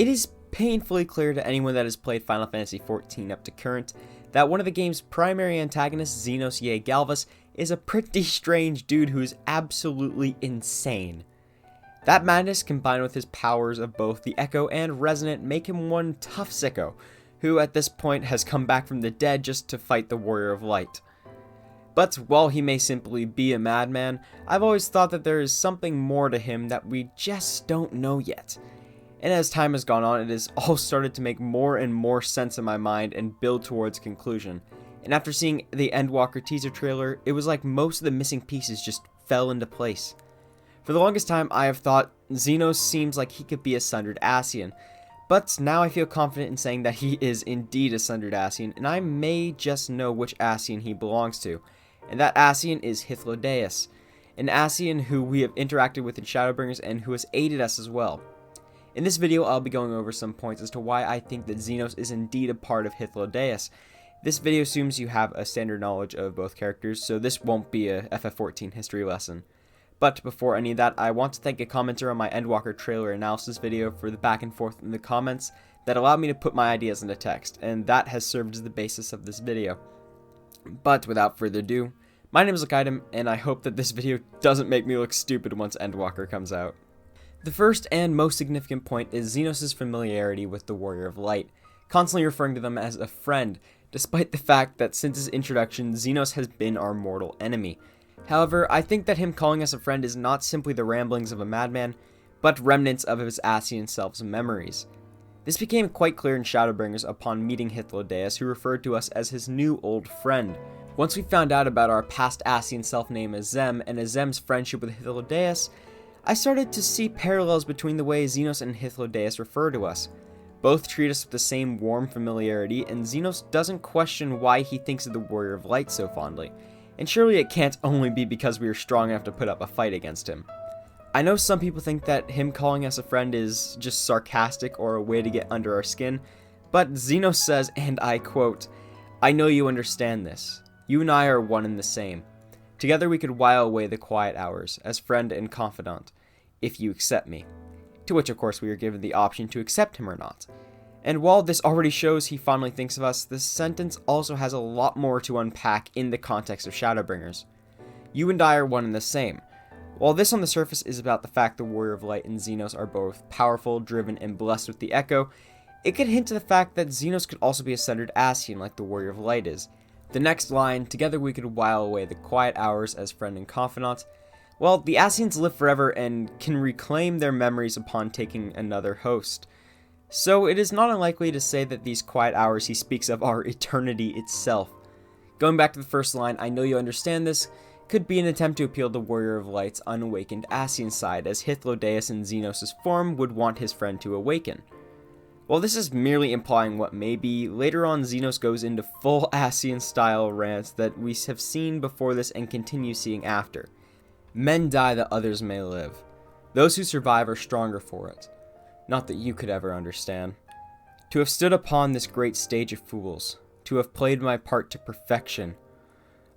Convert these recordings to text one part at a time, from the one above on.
It is painfully clear to anyone that has played Final Fantasy XIV up to current that one of the game's primary antagonists, Zenos Galvus, is a pretty strange dude who is absolutely insane. That madness, combined with his powers of both the Echo and Resonant, make him one tough sicko, who at this point has come back from the dead just to fight the Warrior of Light. But while he may simply be a madman, I've always thought that there is something more to him that we just don't know yet. And as time has gone on, it has all started to make more and more sense in my mind and build towards conclusion. And after seeing the Endwalker teaser trailer, it was like most of the missing pieces just fell into place. For the longest time, I have thought Zenos seems like he could be a Sundered Ascian, but now I feel confident in saying that he is indeed a Sundered Ascian, and I may just know which Ascian he belongs to. And that Ascian is Hythlodaeus, an Ascian who we have interacted with in Shadowbringers and who has aided us as well. In this video, I'll be going over some points as to why I think that Zenos is indeed a part of Hythlodaeus. This video assumes you have a standard knowledge of both characters, so this won't be a FF14 history lesson. But before any of that, I want to thank a commenter on my Endwalker trailer analysis video for the back and forth in the comments that allowed me to put my ideas into text, and that has served as the basis of this video. But without further ado, my name is Lookidem, and I hope that this video doesn't make me look stupid once Endwalker comes out. The first and most significant point is Zenos' familiarity with the Warrior of Light, constantly referring to them as a friend, despite the fact that since his introduction, Zenos has been our mortal enemy. However, I think that him calling us a friend is not simply the ramblings of a madman, but remnants of his Ascian self's memories. This became quite clear in Shadowbringers upon meeting Hythlodaeus, who referred to us as his new old friend. Once we found out about our past Ascian self named Azem and Azem's friendship with Hythlodaeus, I started to see parallels between the way Zenos and Hythlodaeus refer to us. Both treat us with the same warm familiarity, and Zenos doesn't question why he thinks of the Warrior of Light so fondly. And surely it can't only be because we are strong enough to put up a fight against him. I know some people think that him calling us a friend is just sarcastic or a way to get under our skin, but Zenos says, and I quote, "I know you understand this. You and I are one and the same. Together we could while away the quiet hours, as friend and confidant, if you accept me." To which of course we are given the option to accept him or not. And while this already shows he fondly thinks of us, this sentence also has a lot more to unpack in the context of Shadowbringers. You and I are one and the same. While this on the surface is about the fact the Warrior of Light and Zenos are both powerful, driven, and blessed with the Echo, it could hint to the fact that Zenos could also be a Sundered Ascian like the Warrior of Light is. The next line, "Together we could while away the quiet hours as friend and confidant," well, the Ascians live forever and can reclaim their memories upon taking another host. So it is not unlikely to say that these quiet hours he speaks of are eternity itself. Going back to the first line, "I know you understand this," could be an attempt to appeal to Warrior of Light's unawakened Ascian side, as Hythlodaeus in Zenos' form would want his friend to awaken. While this is merely implying what may be, later on Zenos goes into full Ascian style rants that we have seen before this and continue seeing after. Men die that others may live. Those who survive are stronger for it. Not that you could ever understand. To have stood upon this great stage of fools, to have played my part to perfection.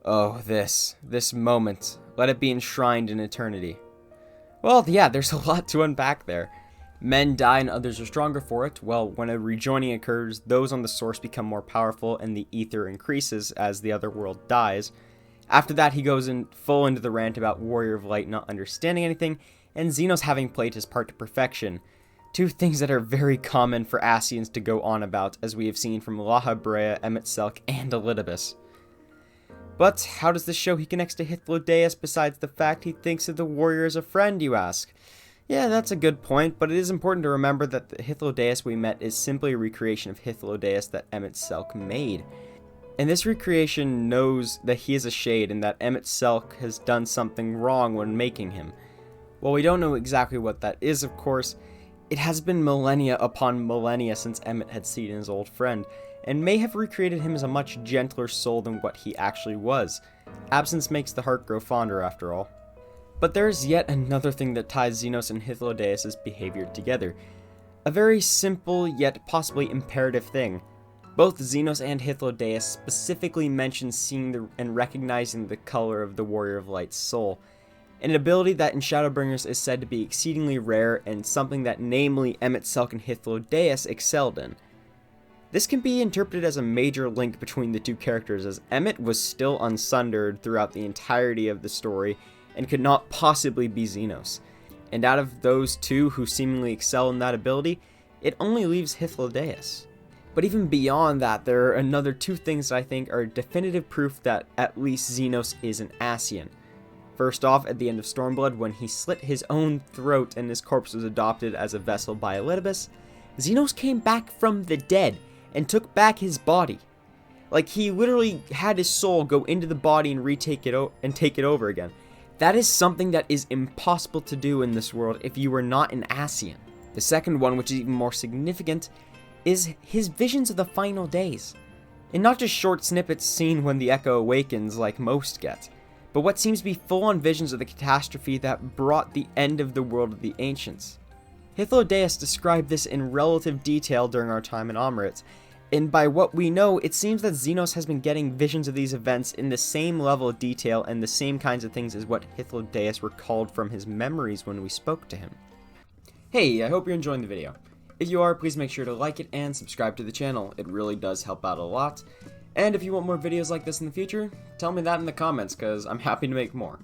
Oh, this moment, let it be enshrined in eternity. Well, yeah, there's a lot to unpack there. Men die and others are stronger for it. Well, when a rejoining occurs, those on the source become more powerful and the ether increases as the other world dies. After that, he goes in full into the rant about Warrior of Light not understanding anything, and Zenos having played his part to perfection. Two things that are very common for Ascians to go on about, as we have seen from Laha Brea, Emet-Selch, and Elidibus. But how does this show he connects to Hythlodaeus besides the fact he thinks of the warrior as a friend, you ask? Yeah, that's a good point, but it is important to remember that the Hythlodaeus we met is simply a recreation of Hythlodaeus that Emet-Selch made. And this recreation knows that he is a shade and that Emet-Selch has done something wrong when making him. While we don't know exactly what that is, of course, it has been millennia upon millennia since Emmet had seen his old friend, and may have recreated him as a much gentler soul than what he actually was. Absence makes the heart grow fonder, after all. But there is yet another thing that ties Zenos and Hythlodaeus' behavior together. A very simple, yet possibly imperative thing. Both Zenos and Hythlodaeus specifically mention seeing and recognizing the color of the Warrior of Light's soul. an ability that in Shadowbringers is said to be exceedingly rare and something that namely Emet-Selch and Hythlodaeus excelled in. This can be interpreted as a major link between the two characters, as Emmet was still unsundered throughout the entirety of the story and could not possibly be Zenos. And out of those two who seemingly excel in that ability, it only leaves Hythlodaeus. But even beyond that, there are another two things that I think are definitive proof that at least Zenos is an Ascian. First off, at the end of Stormblood, when he slit his own throat and his corpse was adopted as a vessel by Elidibus, Zenos came back from the dead and took back his body. Like, he literally had his soul go into the body and take it over again. That is something that is impossible to do in this world if you are not an Ascian. The second one, which is even more significant, is his visions of the final days. And not just short snippets seen when the Echo awakens like most get, but what seems to be full-on visions of the catastrophe that brought the end of the world of the Ancients. Hythlodaeus described this in relative detail during our time in Amarit, and by what we know, it seems that Zenos has been getting visions of these events in the same level of detail and the same kinds of things as what Hythlodaeus recalled from his memories when we spoke to him. Hey, I hope you're enjoying the video. If you are, please make sure to like it and subscribe to the channel. It really does help out a lot. And if you want more videos like this in the future, tell me that in the comments, because I'm happy to make more.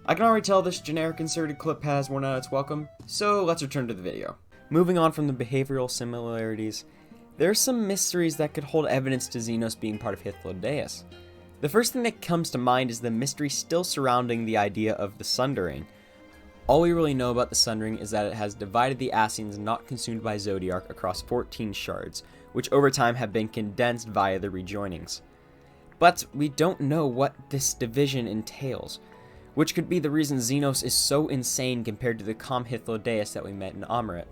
I can already tell this generic inserted clip has worn out its welcome, so let's return to the video. Moving on from the behavioral similarities, there are some mysteries that could hold evidence to Zenos being part of Hythlodaeus. The first thing that comes to mind is the mystery still surrounding the idea of the sundering. All we really know about the sundering is that it has divided the Ascians not consumed by Zodiark across 14 shards, which over time have been condensed via the rejoinings. But we don't know what this division entails, which could be the reason Zenos is so insane compared to the calm Hythlodaeus that we met in Amarit.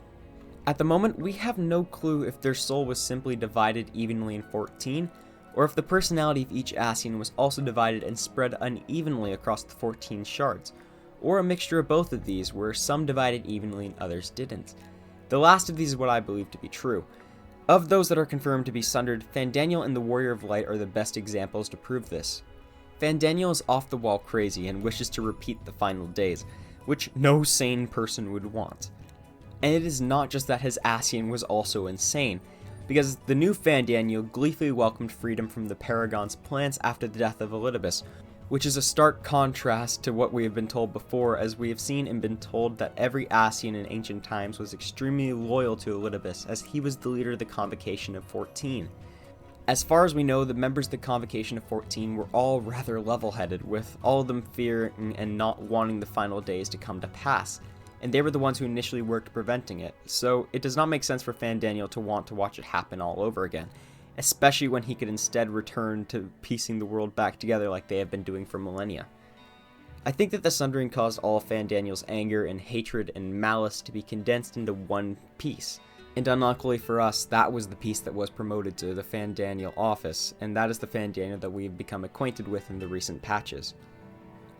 At the moment, we have no clue if their soul was simply divided evenly in 14, or if the personality of each Ascian was also divided and spread unevenly across the 14 shards, or a mixture of both of these, where some divided evenly and others didn't. The last of these is what I believe to be true. Of those that are confirmed to be sundered, Fandaniel and the Warrior of Light are the best examples to prove this. Fandaniel is off the wall crazy and wishes to repeat the final days, which no sane person would want. And it is not just that his Ascian was also insane, because the new Fandaniel gleefully welcomed freedom from the Paragon's plans after the death of Elidibus, which is a stark contrast to what we have been told before, as we have seen and been told that every Ascian in ancient times was extremely loyal to Elidibus, as he was the leader of the Convocation of 14. As far as we know, the members of the Convocation of 14 were all rather level-headed, with all of them fearing and not wanting the final days to come to pass, and they were the ones who initially worked preventing it, so it does not make sense for Fandaniel to want to watch it happen all over again, especially when he could instead return to piecing the world back together like they have been doing for millennia. I think that the sundering caused all of Fandaniel's anger and hatred and malice to be condensed into one piece. And unluckily for us, that was the piece that was promoted to the Fandaniel office, and that is the Fandaniel that we have become acquainted with in the recent patches.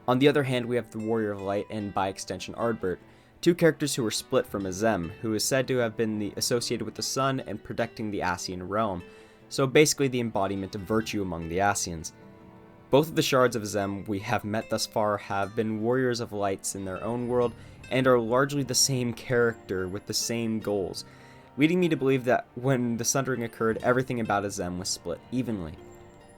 On the other hand, we have the Warrior of Light and, by extension, Ardbert, two characters who were split from Azem, who is said to have been associated with the sun and protecting the Ascian realm, so basically the embodiment of virtue among the Ascians. Both of the shards of Azem we have met thus far have been Warriors of Lights in their own world, and are largely the same character with the same goals, leading me to believe that when the sundering occurred, everything about Azem was split evenly.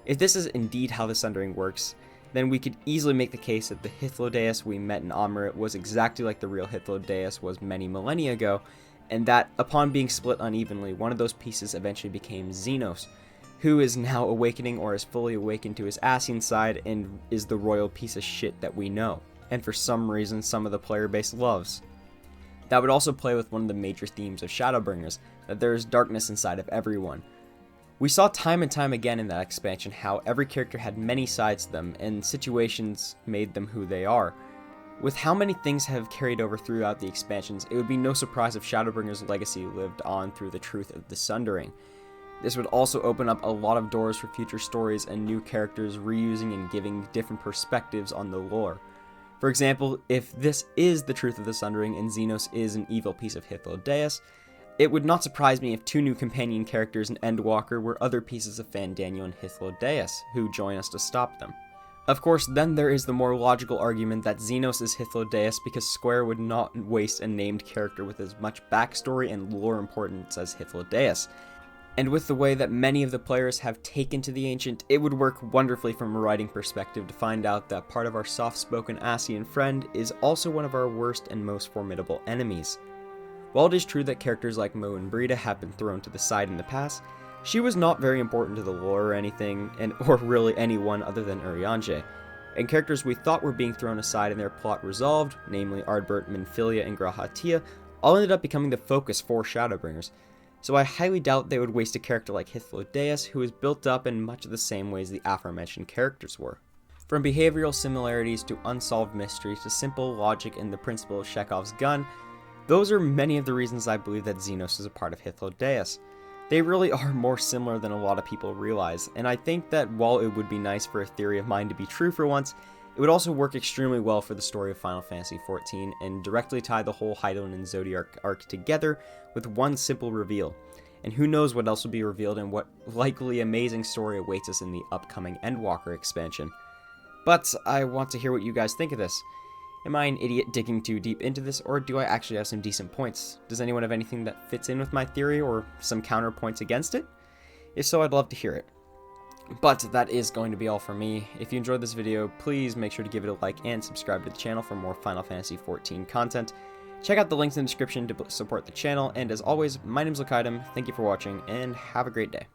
If this is indeed how the sundering works, then we could easily make the case that the Hythlodaeus we met in Amarit was exactly like the real Hythlodaeus was many millennia ago, and that upon being split unevenly, one of those pieces eventually became Zenos, who is now awakening or is fully awakened to his Ascian side and is the royal piece of shit that we know, and for some reason some of the player base loves. That would also play with one of the major themes of Shadowbringers, that there is darkness inside of everyone. We saw time and time again in that expansion how every character had many sides to them, and situations made them who they are. With how many things have carried over throughout the expansions, it would be no surprise if Shadowbringers' legacy lived on through the truth of the sundering. This would also open up a lot of doors for future stories and new characters reusing and giving different perspectives on the lore. For example, if this is the truth of the sundering and Zenos is an evil piece of Hythlodaeus, it would not surprise me if two new companion characters in Endwalker were other pieces of Fandaniel and Hythlodaeus, who join us to stop them. Of course, then there is the more logical argument that Zenos is Hithlodeus because Square would not waste a named character with as much backstory and lore importance as Hithlodeus. And with the way that many of the players have taken to the Ancient, it would work wonderfully from a writing perspective to find out that part of our soft-spoken Asian friend is also one of our worst and most formidable enemies. While it is true that characters like Mo and Brita have been thrown to the side in the past, she was not very important to the lore or anything, or really anyone other than Urianger. And characters we thought were being thrown aside and their plot resolved, namely Ardbert, Minfilia, and Grahatia, all ended up becoming the focus for Shadowbringers. So I highly doubt they would waste a character like Hithlodeus, who is built up in much of the same ways the aforementioned characters were. From behavioral similarities to unsolved mysteries to simple logic and the principle of Chekhov's gun, those are many of the reasons I believe that Zenos is a part of Hithlodeus. They really are more similar than a lot of people realize, and I think that while it would be nice for a theory of mine to be true for once, it would also work extremely well for the story of Final Fantasy XIV and directly tie the whole Hydaelyn and Zodiac arc together with one simple reveal. And who knows what else will be revealed and what likely amazing story awaits us in the upcoming Endwalker expansion. But I want to hear what you guys think of this. Am I an idiot digging too deep into this, or do I actually have some decent points? Does anyone have anything that fits in with my theory, or some counterpoints against it? If so, I'd love to hear it. But that is going to be all for me. If you enjoyed this video, please make sure to give it a like and subscribe to the channel for more Final Fantasy XIV content. Check out the links in the description to support the channel, and as always, my name's Lokaidem, thank you for watching, and have a great day.